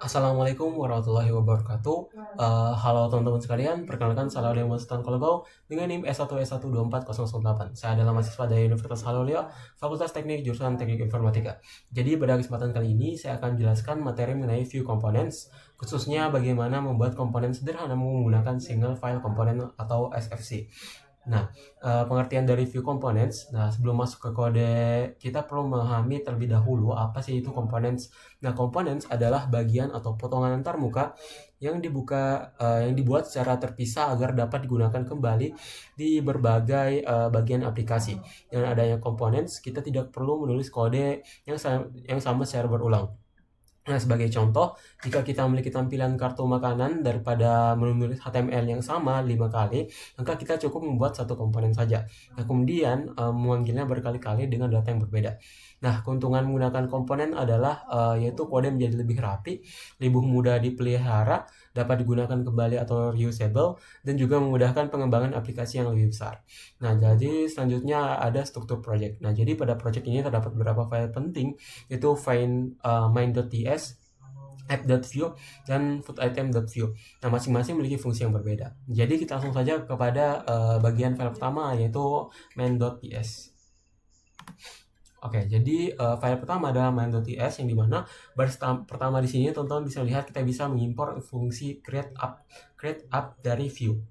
Assalamualaikum warahmatullahi wabarakatuh. Halo teman-teman sekalian, perkenalkan saya Laude Sultan Kolobau dengan NIM S1S1240008. Saya adalah mahasiswa dari Universitas Haloleo, Fakultas Teknik jurusan Teknik Informatika. Jadi pada kesempatan kali ini saya akan menjelaskan materi mengenai view components, khususnya bagaimana membuat komponen sederhana menggunakan single file component atau SFC. Nah, pengertian dari view components. Nah, sebelum masuk ke kode, kita perlu memahami terlebih dahulu apa sih itu components. Nah, components adalah bagian atau potongan antarmuka yang yang dibuat secara terpisah agar dapat digunakan kembali di berbagai bagian aplikasi. Dengan adanya components, kita tidak perlu menulis kode yang sama secara berulang. Nah, sebagai contoh, jika kita memiliki tampilan kartu makanan daripada menulis HTML yang sama 5 kali, maka kita cukup membuat satu komponen saja. Nah, kemudian memanggilnya berkali-kali dengan data yang berbeda. Nah, keuntungan menggunakan komponen adalah yaitu kode menjadi lebih rapi, lebih mudah dipelihara, dapat digunakan kembali atau reusable, dan juga memudahkan pengembangan aplikasi yang lebih besar. Nah, jadi selanjutnya ada struktur project. Nah, jadi pada project ini terdapat beberapa file penting, yaitu main.ts, app.view, dan footitem.view. Nah, masing-masing memiliki fungsi yang berbeda. Jadi kita langsung saja kepada bagian file pertama, yaitu main.ts. Oke, jadi file pertama adalah main.ts, yang dimana baris pertama di sini teman-teman bisa lihat kita bisa mengimpor fungsi create up dari view.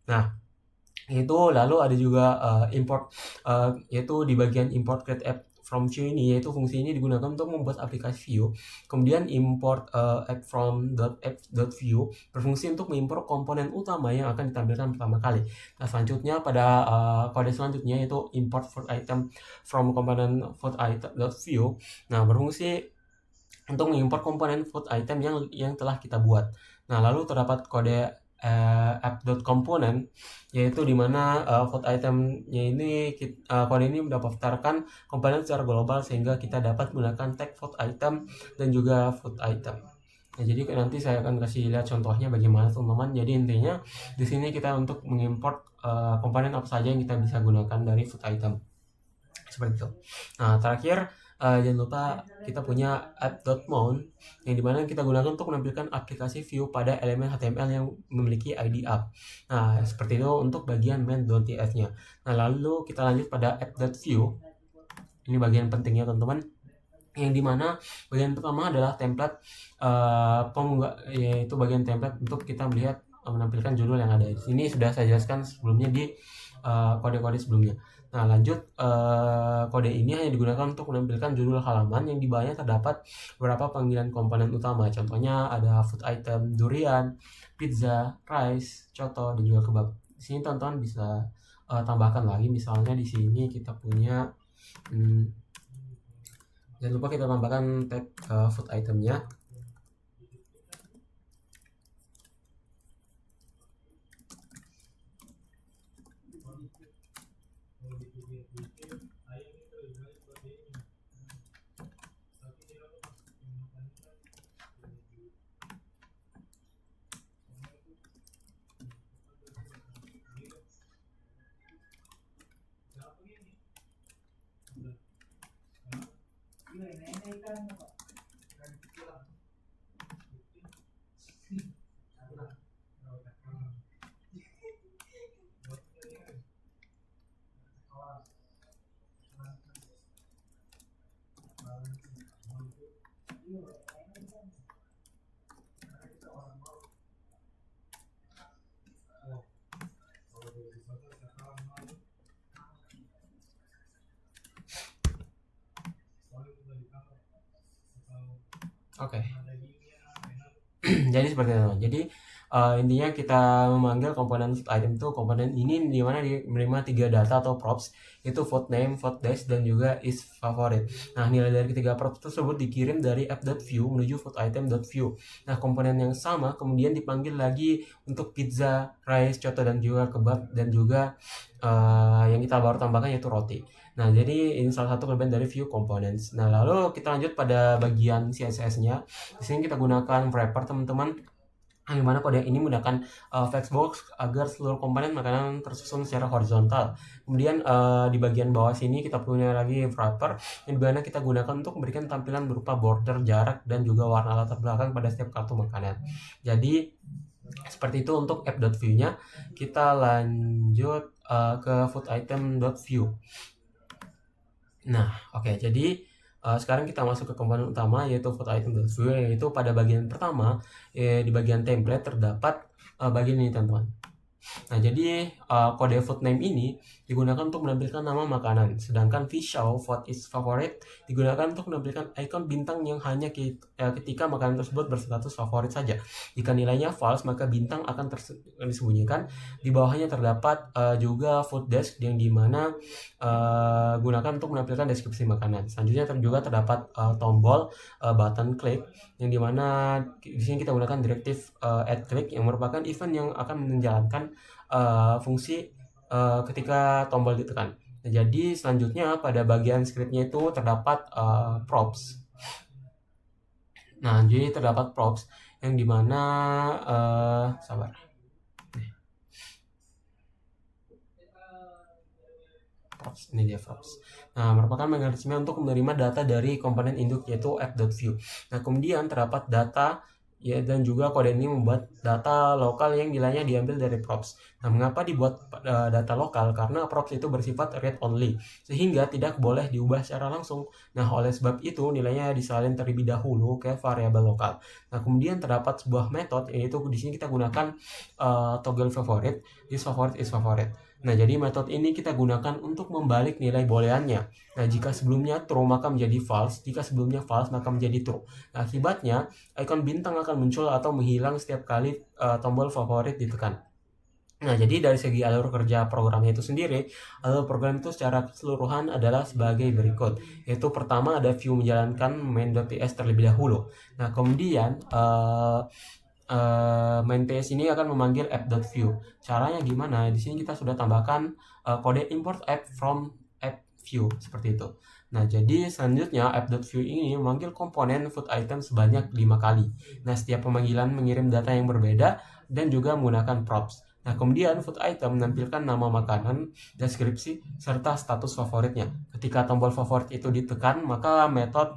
Nah, itu lalu ada juga import, yaitu di bagian import create app from view ini, yaitu fungsi ini digunakan untuk membuat aplikasi view. Kemudian import app from .app.view berfungsi untuk mengimport komponen utama yang akan ditampilkan pertama kali. Nah, selanjutnya pada kode selanjutnya yaitu import food item from komponen food item.view. Nah, berfungsi untuk mengimport komponen food item yang telah kita buat. Nah, lalu terdapat kode app.component, yaitu dimana food itemnya ini kode ini mendaftarkan komponen secara global sehingga kita dapat menggunakan tag food item dan juga food item. Nah, jadi nanti saya akan kasih lihat contohnya bagaimana teman-teman. Jadi intinya di sini kita untuk mengimport komponen apa saja yang kita bisa gunakan dari food item, seperti itu. Nah, terakhir jangan lupa kita punya app.mount, yang dimana kita gunakan untuk menampilkan aplikasi view pada elemen HTML yang memiliki ID app. Nah, seperti itu untuk bagian main.ts-nya. Nah, lalu kita lanjut pada app.view. Ini bagian pentingnya teman-teman, yang dimana bagian pertama adalah template yaitu bagian template untuk kita melihat menampilkan judul yang ada di sini. Sudah saya jelaskan sebelumnya di kode-kode sebelumnya. Nah, lanjut, kode ini hanya digunakan untuk menampilkan judul halaman yang di bawahnya terdapat beberapa panggilan komponen utama. Contohnya ada food item, durian, pizza, rice, coto, dan juga kebab. Di sini teman-teman bisa tambahkan lagi, misalnya di sini kita punya jangan lupa kita tambahkan tag food itemnya. Oke. Jadi seperti itu. Jadi intinya kita memanggil komponen item itu komponen ini di mana menerima 3 data atau props, yaitu vote name, vote dash, dan juga is favorite. Nah, nilai dari ketiga props tersebut dikirim dari app.view menuju vote item.view. Nah, komponen yang sama kemudian dipanggil lagi untuk pizza, rice, coto, dan juga kebab, dan juga yang kita baru tambahkan yaitu roti. Nah, jadi ini salah satu kelebihan dari view components. Nah, lalu kita lanjut pada bagian CSS-nya. Di sini kita gunakan wrapper, teman-teman. yang dimana kode ini menggunakan flexbox agar seluruh komponen makanan tersusun secara horizontal. Kemudian di bagian bawah sini kita punya lagi wrapper yang dimana kita gunakan untuk memberikan tampilan berupa border, jarak, dan juga warna latar belakang pada setiap kartu makanan. Jadi seperti itu untuk app.view-nya. Kita lanjut ke food item.view. Nah, oke, jadi sekarang kita masuk ke komponen utama yaitu food item.view, yaitu pada bagian pertama di bagian template terdapat bagian ini teman-teman. Nah, jadi kode food name ini digunakan untuk menampilkan nama makanan, sedangkan visual what is favorite digunakan untuk menampilkan ikon bintang yang hanya ketika makanan tersebut berstatus favorit saja. Jika nilainya false, maka bintang akan disembunyikan. Di bawahnya terdapat juga food desk yang dimana gunakan untuk menampilkan deskripsi makanan. Selanjutnya juga terdapat tombol button click yang dimana di sini kita gunakan direktif add click yang merupakan event yang akan menjalankan fungsi ketika tombol ditekan. Nah, jadi selanjutnya pada bagian scriptnya itu terdapat props. Nah, jadi terdapat props yang dimana sabar. Props, ini dia props. Nah, merupakan mekanisme untuk menerima data dari komponen induk yaitu app.view. Nah, kemudian terdapat data ya, dan juga kode ini membuat data lokal yang nilainya diambil dari props. Nah, mengapa dibuat data lokal? Karena props itu bersifat read only, sehingga tidak boleh diubah secara langsung. Nah, oleh sebab itu nilainya disalin terlebih dahulu ke variabel lokal. Nah, kemudian terdapat sebuah metode, yaitu di sini kita gunakan toggle favorite, is favorite. Nah, jadi metode ini kita gunakan untuk membalik nilai booleannya. Nah, jika sebelumnya true maka menjadi false, jika sebelumnya false maka menjadi true. Nah, akibatnya ikon bintang akan muncul atau menghilang setiap kali tombol favorit ditekan. Nah, jadi dari segi alur kerja programnya itu sendiri, alur program itu secara keseluruhan adalah sebagai berikut. Yaitu pertama ada view menjalankan main.ps terlebih dahulu. Nah, kemudian main PS ini akan memanggil app.view. Caranya gimana? Di sini kita sudah tambahkan kode import app from app view seperti itu. Nah, jadi selanjutnya app.view ini memanggil komponen food item sebanyak 5 kali. Nah, setiap pemanggilan mengirim data yang berbeda dan juga menggunakan props. Nah, kemudian food item menampilkan nama makanan, deskripsi, serta status favoritnya. Ketika tombol favorit itu ditekan, maka metode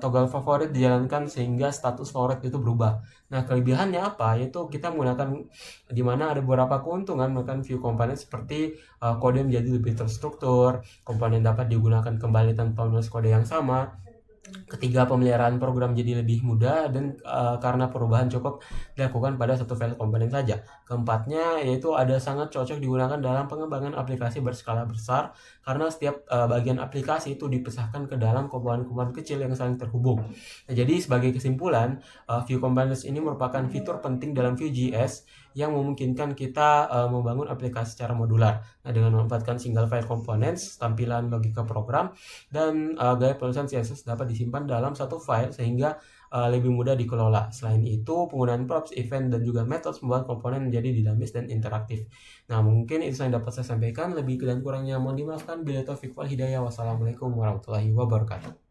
toggle favorit dijalankan sehingga status favorit itu berubah. Nah, kelebihannya apa? Yaitu kita menggunakan di mana ada beberapa keuntungan menggunakan view komponen seperti kode menjadi lebih terstruktur, komponen dapat digunakan kembali tanpa menulis kode yang sama. Ketiga, pemeliharaan program jadi lebih mudah dan karena perubahan cukup dilakukan pada satu file komponen saja. Keempatnya, yaitu ada sangat cocok digunakan dalam pengembangan aplikasi berskala besar karena setiap bagian aplikasi itu dipisahkan ke dalam komponen-komponen kecil yang saling terhubung. Nah, jadi sebagai kesimpulan, View Components ini merupakan fitur penting dalam Vue.js yang memungkinkan kita membangun aplikasi secara modular. Nah, dengan memanfaatkan single file components, tampilan logika program, dan gaya penulisan CSS dapat disimpan dalam satu file sehingga lebih mudah dikelola. Selain itu, penggunaan props, event, dan juga methods membuat komponen menjadi dinamis dan interaktif. Nah, mungkin itu yang dapat saya sampaikan. Lebih dan kurangnya mohon dimaafkan. Bila taufiq wal hidayah. Wassalamualaikum warahmatullahi wabarakatuh.